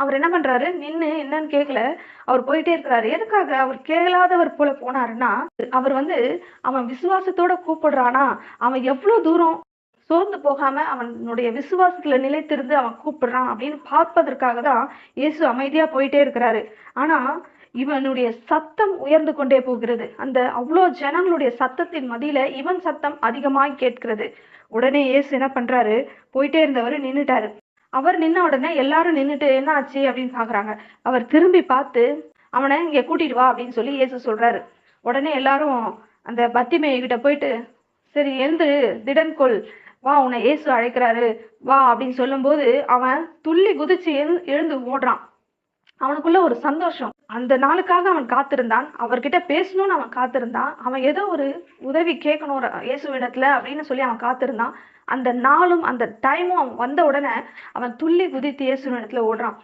அவர் என்ன பண்றாரு, நின்னு என்னன்னு கேட்கல. அவர் போயிட்டே இருக்கிறாரு. எதுக்காக? அவர் கேளாதவர் போல போனாருன்னா, அவர் அவன் விசுவாசத்தோட கூப்பிடுறானா, அவன் எவ்ளோ தூரம் சோர்ந்து போகாம அவனுடைய விசுவாசத்துல நிலைத்திருந்து அவன் கூப்பிடுறான் அப்படின்னு பார்ப்பதற்காக தான் இயேசு அமைதியா போயிட்டே இருக்கிறாரு. ஆனா, இவனுடைய சத்தம் உயர்ந்து கொண்டே போகிறது. அந்த அவ்ளோ ஜனங்களுடைய சத்தத்தின் மத்தியில இவன் சத்தம் அதிகமாய் கேட்கிறது. உடனே இயேசு என்ன பண்றாரு, போயிட்டே இருந்தவரு நின்னுட்டாரு. அவர் நின்ன உடனே எல்லாரும் நின்னுட்டு என்ன ஆச்சு அப்படின்னு பாக்குறாங்க. அவர் திரும்பி பார்த்து அவனை இங்க கூட்டிட்டு வா அப்படின்னு சொல்லி இயேசு சொல்றாரு. உடனே எல்லாரும் அந்த பத்திமேயு கிட்ட போயிட்டு, சரி எழுந்திரு, திடன் கொள், வா உன்னை இயேசு அழைக்கிறாரு வா அப்படின்னு சொல்லும்போது அவன் துள்ளி குதிச்சு எழுந்து ஓடுறான். அவனுக்குள்ள ஒரு சந்தோஷம். அந்த நாளுக்காக அவன் காத்திருந்தான். அவர்கிட்ட பேசணும்னு அவன் காத்திருந்தான். அவன் ஏதோ ஒரு உதவி கேட்கணும் இயேசுவிடத்துல அப்படின்னு சொல்லி அவன் காத்திருந்தான். அந்த நாளும் அந்த டைமும் அவன் வந்த உடனே அவன் துள்ளி குதித்து இயேசுவிடத்துல ஓடுறான்.